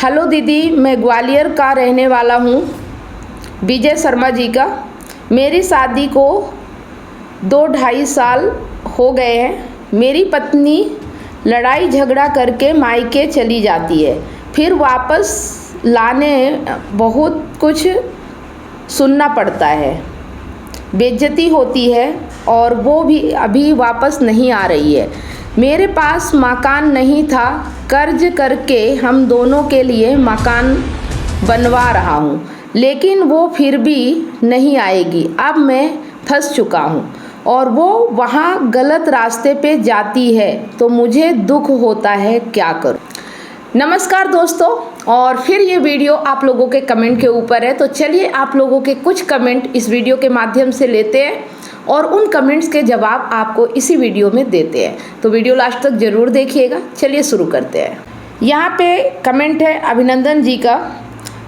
Hello दीदी, मैं ग्वालियर का रहने वाला हूँ, विजय शर्मा जी का। मेरी शादी को 2-2.5 साल हो गए हैं। मेरी पत्नी लड़ाई झगड़ा करके मायके चली जाती है, फिर वापस लाने बहुत कुछ सुनना पड़ता है, बेइज्जती होती है और वो भी अभी वापस नहीं आ रही है। मेरे पास मकान नहीं था, कर्ज करके हम दोनों के लिए मकान बनवा रहा हूँ, लेकिन वो फिर भी नहीं आएगी। अब मैं फंस चुका हूँ और वो वहाँ गलत रास्ते पे जाती है तो मुझे दुख होता है, क्या करूँ। नमस्कार दोस्तों, और फिर ये वीडियो आप लोगों के कमेंट के ऊपर है, तो चलिए आप लोगों के कुछ कमेंट इस वीडियो के माध्यम से लेते हैं और उन कमेंट्स के जवाब आपको इसी वीडियो में देते हैं। तो वीडियो लास्ट तक ज़रूर देखिएगा। चलिए शुरू करते हैं। यहाँ पे कमेंट है अभिनंदन जी का।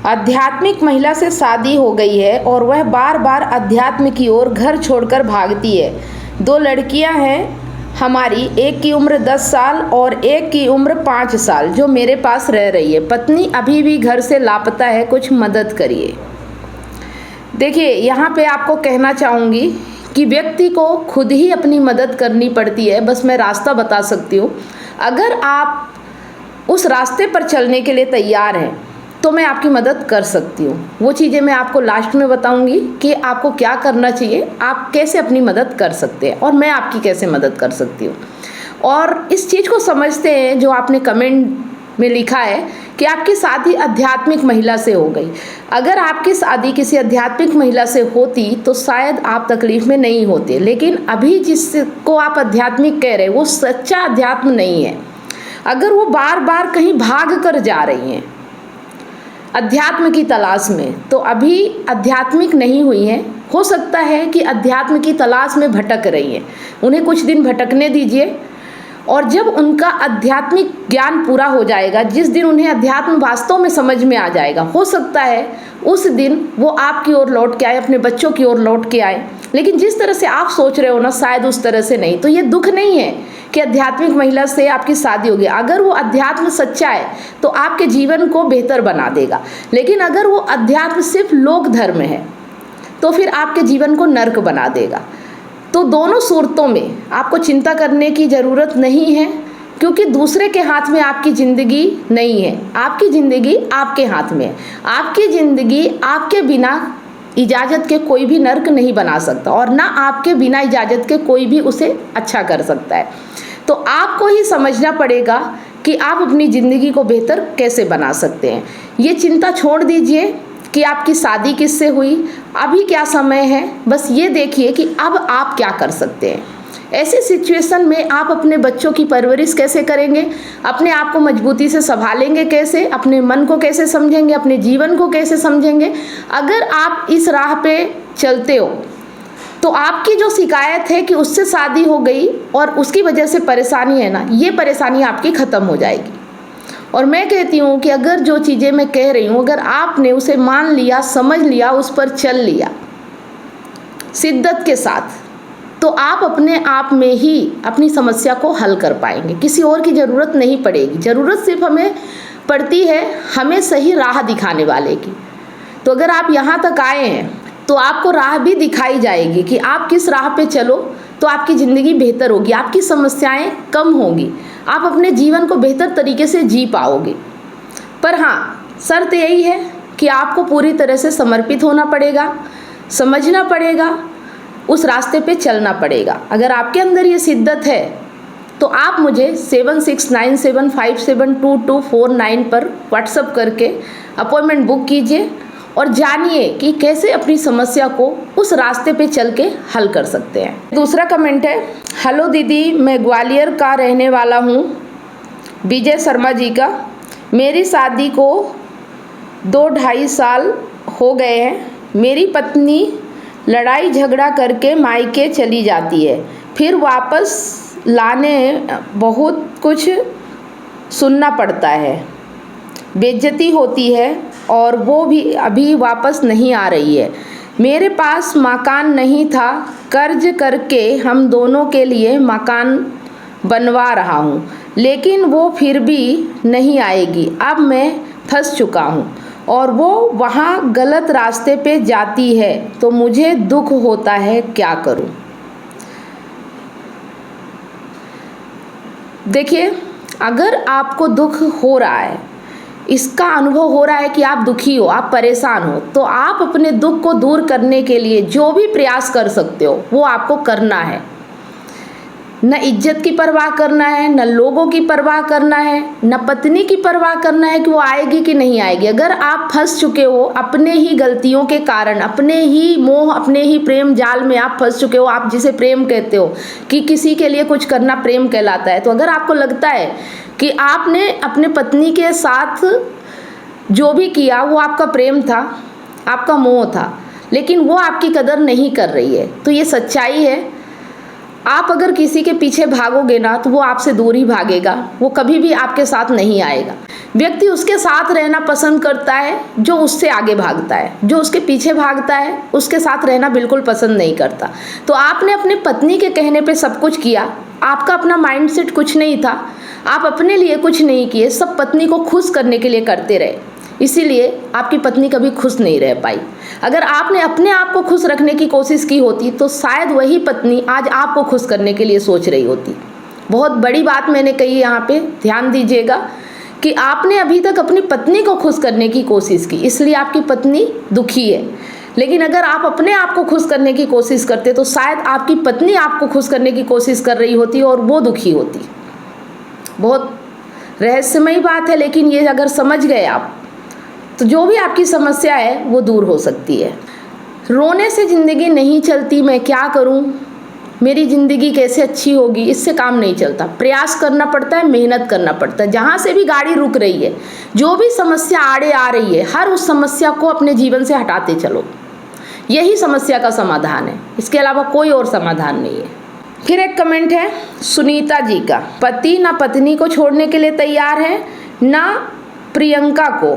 आध्यात्मिक महिला से शादी हो गई है और वह बार बार अध्यात्म की ओर घर छोड़कर भागती है। 2 लड़कियाँ हैं हमारी, एक की उम्र 10 साल और एक की उम्र 5 साल, जो मेरे पास रह रही है। पत्नी अभी भी घर से लापता है, कुछ मदद करिए। देखिए, यहाँ पे आपको कहना चाहूँगी कि व्यक्ति को खुद ही अपनी मदद करनी पड़ती है। बस मैं रास्ता बता सकती हूँ। अगर आप उस रास्ते पर चलने के लिए तैयार हैं तो मैं आपकी मदद कर सकती हूँ। वो चीज़ें मैं आपको लास्ट में बताऊँगी कि आपको क्या करना चाहिए, आप कैसे अपनी मदद कर सकते हैं और मैं आपकी कैसे मदद कर सकती हूँ। और इस चीज़ को समझते हैं जो आपने कमेंट में लिखा है कि आपकी शादी आध्यात्मिक महिला से हो गई। अगर आपकी शादी किसी आध्यात्मिक महिला से होती तो शायद आप तकलीफ़ में नहीं होते, लेकिन अभी जिसको आप आध्यात्मिक कह रहे हैं वो सच्चा अध्यात्म नहीं है। अगर वो बार बार कहीं भाग कर जा रही हैं अध्यात्म की तलाश में, तो अभी आध्यात्मिक नहीं हुई हैं। हो सकता है कि अध्यात्म की तलाश में भटक रही हैं। उन्हें कुछ दिन भटकने दीजिए और जब उनका आध्यात्मिक ज्ञान पूरा हो जाएगा, जिस दिन उन्हें अध्यात्म वास्तव में समझ में आ जाएगा, हो सकता है उस दिन वो आपकी ओर लौट के आए, अपने बच्चों की ओर लौट के आए। लेकिन जिस तरह से आप सोच रहे हो ना, शायद उस तरह से नहीं। तो ये दुख नहीं है कि आध्यात्मिक महिला से आपकी शादी होगी। अगर वो अध्यात्म सच्चा है तो आपके जीवन को बेहतर बना देगा, लेकिन अगर वो अध्यात्म सिर्फ लोक धर्म है तो फिर आपके जीवन को नर्क बना देगा। तो दोनों सूरतों में आपको चिंता करने की ज़रूरत नहीं है, क्योंकि दूसरे के हाथ में आपकी ज़िंदगी नहीं है। आपकी ज़िंदगी आपके हाथ में है। आपकी ज़िंदगी आपके बिना इजाज़त के कोई भी नर्क नहीं बना सकता और ना आपके बिना इजाज़त के कोई भी उसे अच्छा कर सकता है। तो आपको ही समझना पड़ेगा कि आप अपनी ज़िंदगी को बेहतर कैसे बना सकते हैं। ये चिंता छोड़ दीजिए कि आपकी शादी किससे हुई, अभी क्या समय है। बस ये देखिए कि अब आप क्या कर सकते हैं। ऐसी सिचुएशन में आप अपने बच्चों की परवरिश कैसे करेंगे, अपने आप को मजबूती से संभालेंगे कैसे, अपने मन को कैसे समझेंगे, अपने जीवन को कैसे समझेंगे। अगर आप इस राह पे चलते हो तो आपकी जो शिकायत है कि उससे शादी हो गई और उसकी वजह से परेशानी है ना, ये परेशानी आपकी ख़त्म हो जाएगी। और मैं कहती हूँ कि अगर जो चीज़ें मैं कह रही हूँ, अगर आपने उसे मान लिया, समझ लिया, उस पर चल लिया शिद्दत के साथ, तो आप अपने आप में ही अपनी समस्या को हल कर पाएंगे। किसी और की ज़रूरत नहीं पड़ेगी। ज़रूरत सिर्फ हमें पड़ती है हमें सही राह दिखाने वाले की। तो अगर आप यहाँ तक आए हैं तो आपको राह भी दिखाई जाएगी कि आप किस राह पे चलो तो आपकी ज़िंदगी बेहतर होगी, आपकी समस्याएं कम होंगी, आप अपने जीवन को बेहतर तरीके से जी पाओगे। पर हाँ, शर्त यही है कि आपको पूरी तरह से समर्पित होना पड़ेगा, समझना पड़ेगा, उस रास्ते पे चलना पड़ेगा। अगर आपके अंदर ये शिद्दत है तो आप मुझे 7697572249 पर व्हाट्सएप करके अपॉइंटमेंट बुक कीजिए और जानिए कि कैसे अपनी समस्या को उस रास्ते पे चल के हल कर सकते हैं। दूसरा कमेंट है, हेलो दीदी, मैं ग्वालियर का रहने वाला हूँ, विजय शर्मा जी का। मेरी शादी को 2-2.5 साल हो गए हैं। मेरी पत्नी लड़ाई झगड़ा करके मायके चली जाती है, फिर वापस लाने बहुत कुछ सुनना पड़ता है, बेइज्जती होती है और वो भी अभी वापस नहीं आ रही है। मेरे पास मकान नहीं था, कर्ज करके हम दोनों के लिए मकान बनवा रहा हूँ, लेकिन वो फिर भी नहीं आएगी। अब मैं फंस चुका हूँ और वो वहाँ गलत रास्ते पे जाती है तो मुझे दुख होता है, क्या करूँ। देखिए, अगर आपको दुख हो रहा है, इसका अनुभव हो रहा है कि आप दुखी हो, आप परेशान हो, तो आप अपने दुख को दूर करने के लिए जो भी प्रयास कर सकते हो वो आपको करना है। न इज्जत की परवाह करना है, न लोगों की परवाह करना है, न पत्नी की परवाह करना है कि वो आएगी कि नहीं आएगी। अगर आप फंस चुके हो अपने ही गलतियों के कारण, अपने ही मोह, अपने ही प्रेम जाल में आप फंस चुके हो, आप जिसे प्रेम कहते हो कि किसी के लिए कुछ करना प्रेम कहलाता है, तो अगर आपको लगता है कि आपने अपने पत्नी के साथ जो भी किया वो आपका प्रेम था, आपका मोह था, लेकिन वो आपकी कदर नहीं कर रही है, तो ये सच्चाई है। आप अगर किसी के पीछे भागोगे ना तो वो आपसे दूर ही भागेगा, वो कभी भी आपके साथ नहीं आएगा। व्यक्ति उसके साथ रहना पसंद करता है जो उससे आगे भागता है, जो उसके पीछे भागता है उसके साथ रहना बिल्कुल पसंद नहीं करता। तो आपने अपने पत्नी के कहने पे सब कुछ किया, आपका अपना माइंडसेट कुछ नहीं था, आप अपने लिए कुछ नहीं किए, सब पत्नी को खुश करने के लिए करते रहे, इसीलिए आपकी पत्नी कभी खुश नहीं रह पाई। अगर आपने अपने आप को खुश रखने की कोशिश की होती तो शायद वही पत्नी आज आपको खुश करने के लिए सोच रही होती। बहुत बड़ी बात मैंने कही यहाँ पे, ध्यान दीजिएगा कि आपने अभी तक अपनी पत्नी को खुश करने की कोशिश की, इसलिए आपकी पत्नी दुखी है। लेकिन अगर आप अपने आप को खुश करने की कोशिश करते तो शायद आपकी पत्नी आपको खुश करने की कोशिश कर रही होती और वो दुखी होती। बहुत रहस्यमयी बात है, लेकिन ये अगर समझ गए आप तो जो भी आपकी समस्या है वो दूर हो सकती है। रोने से ज़िंदगी नहीं चलती, मैं क्या करूं, मेरी ज़िंदगी कैसे अच्छी होगी, इससे काम नहीं चलता। प्रयास करना पड़ता है, मेहनत करना पड़ता है। जहाँ से भी गाड़ी रुक रही है, जो भी समस्या आड़े आ रही है, हर उस समस्या को अपने जीवन से हटाते चलो, यही समस्या का समाधान है, इसके अलावा कोई और समाधान नहीं है। फिर एक कमेंट है सुनीता जी का, पति ना पत्नी को छोड़ने के लिए तैयार है ना प्रियंका को,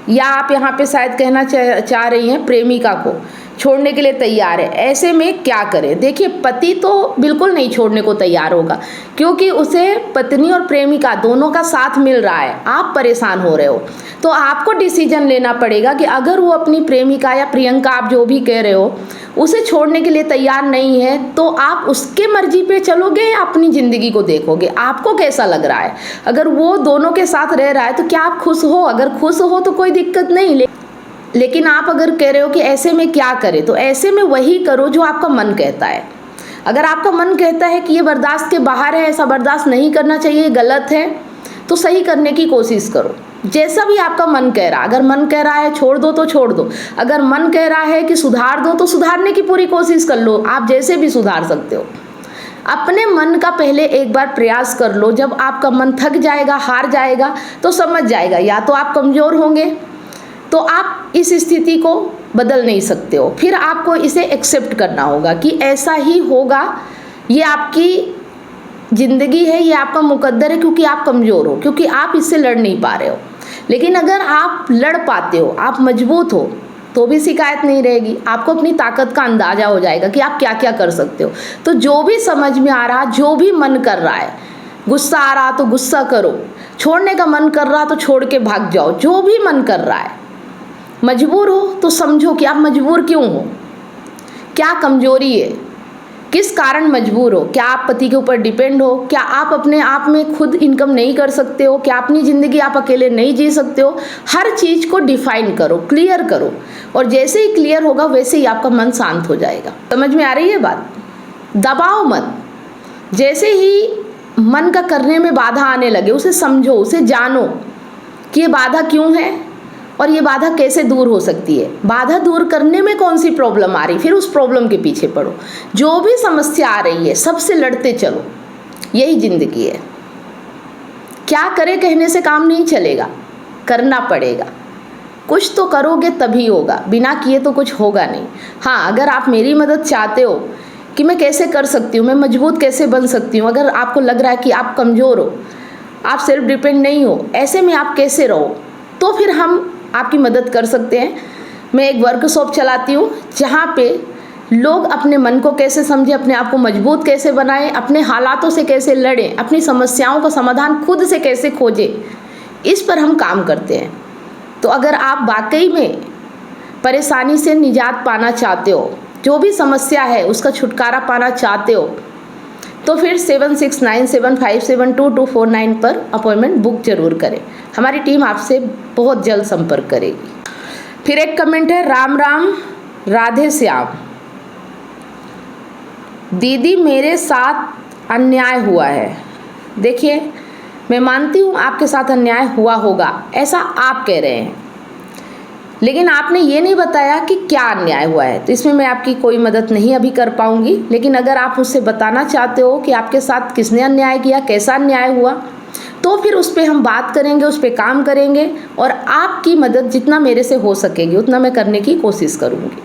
या आप यहाँ पे शायद कहना चाह रही हैं प्रेमिका को छोड़ने के लिए तैयार है, ऐसे में क्या करें। देखिए, पति तो बिल्कुल नहीं छोड़ने को तैयार होगा, क्योंकि उसे पत्नी और प्रेमिका दोनों का साथ मिल रहा है, आप परेशान हो रहे हो। तो आपको डिसीजन लेना पड़ेगा कि अगर वो अपनी प्रेमिका या प्रियंका, आप जो भी कह रहे हो, उसे छोड़ने के लिए तैयार नहीं है तो आप उसके मर्जी पे चलोगे या अपनी ज़िंदगी को देखोगे, आपको कैसा लग रहा है। अगर वो दोनों के साथ रह रहा है तो क्या आप खुश हो? अगर खुश हो तो कोई दिक्कत नहीं, लेकिन आप अगर कह रहे हो कि ऐसे में क्या करें, तो ऐसे में वही करो जो आपका मन कहता है। अगर आपका मन कहता है कि ये बर्दाश्त के बाहर है, ऐसा बर्दाश्त नहीं करना चाहिए, गलत है, तो सही करने की कोशिश करो, जैसा भी आपका मन कह रहा है। अगर मन कह रहा है छोड़ दो तो छोड़ दो, अगर मन कह रहा है कि सुधार दो तो सुधारने की पूरी कोशिश कर लो, आप जैसे भी सुधार सकते हो। अपने मन का पहले एक बार प्रयास कर लो, जब आपका मन थक जाएगा, हार जाएगा, तो समझ जाएगा या तो आप कमज़ोर होंगे, तो आप इस स्थिति को बदल नहीं सकते हो, फिर आपको इसे एक्सेप्ट करना होगा कि ऐसा ही होगा, ये आपकी ज़िंदगी है, ये आपका मुकद्दर है, क्योंकि आप कमज़ोर हो, क्योंकि आप इससे लड़ नहीं पा रहे हो। लेकिन अगर आप लड़ पाते हो, आप मजबूत हो, तो भी शिकायत नहीं रहेगी, आपको अपनी ताकत का अंदाज़ा हो जाएगा कि आप क्या क्या कर सकते हो। तो जो भी समझ में आ रहा, जो भी मन कर रहा है, गुस्सा आ रहा तो गुस्सा करो, छोड़ने का मन कर रहा तो छोड़ के भाग जाओ, जो भी मन कर रहा है। मजबूर हो तो समझो कि आप मजबूर क्यों हो, क्या कमजोरी है, किस कारण मजबूर हो। क्या आप पति के ऊपर डिपेंड हो? क्या आप अपने आप में खुद इनकम नहीं कर सकते हो? क्या अपनी ज़िंदगी आप अकेले नहीं जी सकते हो? हर चीज़ को डिफाइन करो, क्लियर करो, और जैसे ही क्लियर होगा वैसे ही आपका मन शांत हो जाएगा। समझ में आ रही है बात? दबाओ मत। जैसे ही मन का करने में बाधा आने लगे, उसे समझो, उसे जानो कि ये बाधा क्यों है और ये बाधा कैसे दूर हो सकती है। बाधा दूर करने में कौन सी प्रॉब्लम आ रही, फिर उस प्रॉब्लम के पीछे पड़ो। जो भी समस्या आ रही है सबसे लड़ते चलो, यही ज़िंदगी है। क्या करे कहने से काम नहीं चलेगा, करना पड़ेगा। कुछ तो करोगे तभी होगा, बिना किए तो कुछ होगा नहीं। हाँ, अगर आप मेरी मदद चाहते हो कि मैं कैसे कर सकती हूँ, मैं मजबूत कैसे बन सकती हूँ, अगर आपको लग रहा है कि आप कमज़ोर हो, आप सेल्फ डिपेंड नहीं हो, ऐसे में आप कैसे रहो, तो फिर हम आपकी मदद कर सकते हैं। मैं एक वर्कशॉप चलाती हूँ जहाँ पे लोग अपने मन को कैसे समझें, अपने आप को मजबूत कैसे बनाएं, अपने हालातों से कैसे लड़ें, अपनी समस्याओं का समाधान खुद से कैसे खोजें, इस पर हम काम करते हैं। तो अगर आप वाकई में परेशानी से निजात पाना चाहते हो, जो भी समस्या है उसका छुटकारा पाना चाहते हो, तो फिर 7697572249 पर अपॉइंटमेंट बुक जरूर करें। हमारी टीम आपसे बहुत जल्द संपर्क करेगी। फिर एक कमेंट है, राम राम राधे श्याम। दीदी मेरे साथ अन्याय हुआ है। देखिए, मैं मानती हूँ आपके साथ अन्याय हुआ होगा, ऐसा आप कह रहे हैं, लेकिन आपने ये नहीं बताया कि क्या अन्याय हुआ है। तो इसमें मैं आपकी कोई मदद नहीं अभी कर पाऊंगी, लेकिन अगर आप मुझसे बताना चाहते हो कि आपके साथ किसने अन्याय किया, कैसा अन्याय हुआ, तो फिर उस पर हम बात करेंगे, उस पर काम करेंगे और आपकी मदद जितना मेरे से हो सकेगी उतना मैं करने की कोशिश करूँगी।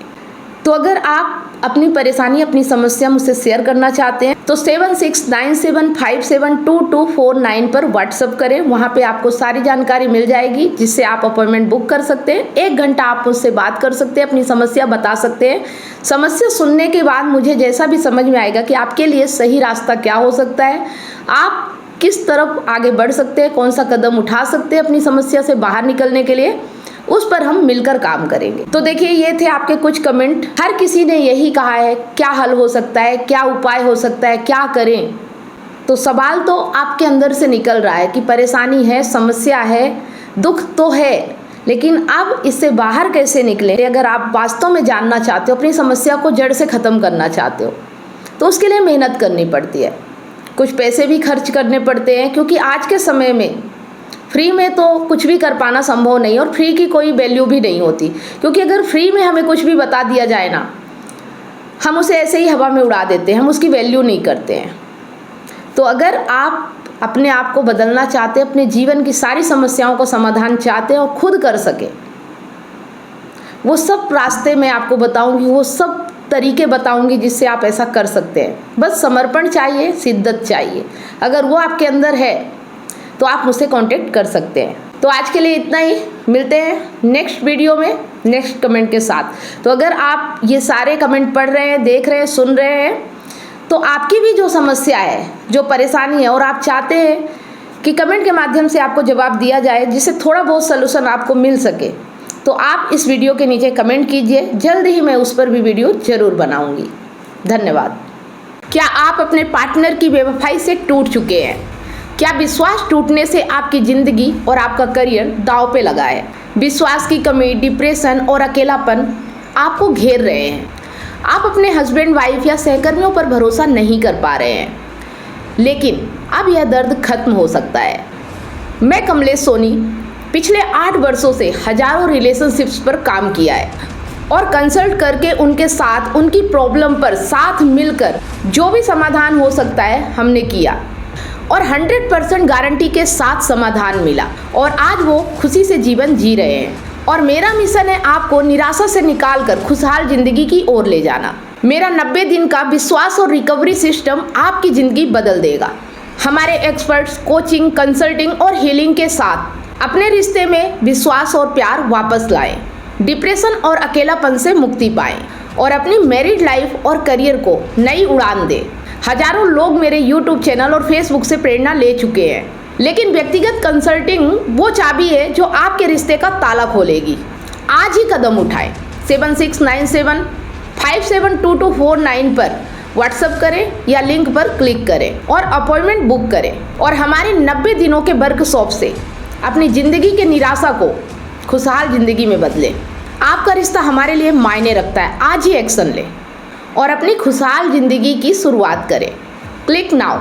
तो अगर आप अपनी परेशानी, अपनी समस्या मुझसे शेयर करना चाहते हैं तो 7697572249 पर व्हाट्सअप करें। वहाँ पे आपको सारी जानकारी मिल जाएगी, जिससे आप अपॉइंटमेंट बुक कर सकते हैं। 1 घंटा आप मुझसे बात कर सकते हैं, अपनी समस्या बता सकते हैं। समस्या सुनने के बाद मुझे जैसा भी समझ में आएगा कि आपके लिए सही रास्ता क्या हो सकता है, आप किस तरफ आगे बढ़ सकते हैं, कौन सा कदम उठा सकते हैं अपनी समस्या से बाहर निकलने के लिए, उस पर हम मिलकर काम करेंगे। तो देखिए, ये थे आपके कुछ कमेंट। हर किसी ने यही कहा है, क्या हल हो सकता है, क्या उपाय हो सकता है, क्या करें। तो सवाल तो आपके अंदर से निकल रहा है कि परेशानी है, समस्या है, दुख तो है, लेकिन अब इससे बाहर कैसे निकलें। अगर आप वास्तव में जानना चाहते हो, अपनी समस्या को जड़ से ख़त्म करना चाहते हो, तो उसके लिए मेहनत करनी पड़ती है, कुछ पैसे भी खर्च करने पड़ते हैं, क्योंकि आज के समय में फ्री में तो कुछ भी कर पाना संभव नहीं, और फ्री की कोई वैल्यू भी नहीं होती, क्योंकि अगर फ्री में हमें कुछ भी बता दिया जाए ना, हम उसे ऐसे ही हवा में उड़ा देते हैं, हम उसकी वैल्यू नहीं करते हैं। तो अगर आप अपने आप को बदलना चाहते हैं, अपने जीवन की सारी समस्याओं को समाधान चाहते हैं और खुद कर सके, वो सब रास्ते मैं आपको बताऊंगी, वो सब तरीके बताऊंगी जिससे आप ऐसा कर सकते हैं। बस समर्पण चाहिए, शिद्दत चाहिए। अगर वो आपके अंदर है तो आप मुझसे कांटेक्ट कर सकते हैं। तो आज के लिए इतना ही, मिलते हैं नेक्स्ट वीडियो में नेक्स्ट कमेंट के साथ। तो अगर आप ये सारे कमेंट पढ़ रहे हैं, देख रहे हैं, सुन रहे हैं, तो आपकी भी जो समस्या है, जो परेशानी है, और आप चाहते हैं कि कमेंट के माध्यम से आपको जवाब दिया जाए, जिससे थोड़ा बहुत सलूशन आपको मिल सके, तो आप इस वीडियो के नीचे कमेंट कीजिए। जल्द ही मैं उस पर भी वीडियो जरूर बनाऊंगी। धन्यवाद। क्या आप अपने पार्टनर की बेवफाई से टूट चुके हैं? क्या विश्वास टूटने से आपकी ज़िंदगी और आपका करियर दांव पे लगा है? विश्वास की कमी, डिप्रेशन और अकेलापन आपको घेर रहे हैं। आप अपने हस्बैंड, वाइफ या सहकर्मियों पर भरोसा नहीं कर पा रहे हैं, लेकिन अब यह दर्द खत्म हो सकता है। मैं कमलेश सोनी पिछले 8 वर्षों से हजारों रिलेशनशिप्स पर काम किया है और कंसल्ट करके उनके साथ उनकी प्रॉब्लम पर साथ मिलकर जो भी समाधान हो सकता है हमने किया, और 100% गारंटी के साथ समाधान मिला, और आज वो खुशी से जीवन जी रहे हैं। और मेरा मिशन है आपको निराशा से निकालकर खुशहाल जिंदगी की ओर ले जाना। मेरा 90 दिन का विश्वास और रिकवरी सिस्टम आपकी ज़िंदगी बदल देगा। हमारे एक्सपर्ट्स कोचिंग, कंसल्टिंग और हीलिंग के साथ अपने रिश्ते में विश्वास और प्यार वापस लाएं, डिप्रेशन और अकेलापन से मुक्ति पाएं और अपनी मैरिड लाइफ और करियर को नई उड़ान दें। हजारों लोग मेरे YouTube चैनल और Facebook से प्रेरणा ले चुके हैं, लेकिन व्यक्तिगत कंसल्टिंग वो चाबी है जो आपके रिश्ते का ताला खोलेगी। आज ही कदम उठाएं। 7697572249 पर व्हाट्सएप करें या लिंक पर क्लिक करें और अपॉइंटमेंट बुक करें, और हमारे 90 दिनों के वर्कशॉप से अपनी ज़िंदगी के निराशा को खुशहाल ज़िंदगी में बदलें। आपका रिश्ता हमारे लिए मायने रखता है। आज ही एक्शन लें और अपनी खुशहाल ज़िंदगी की शुरुआत करें। Click now.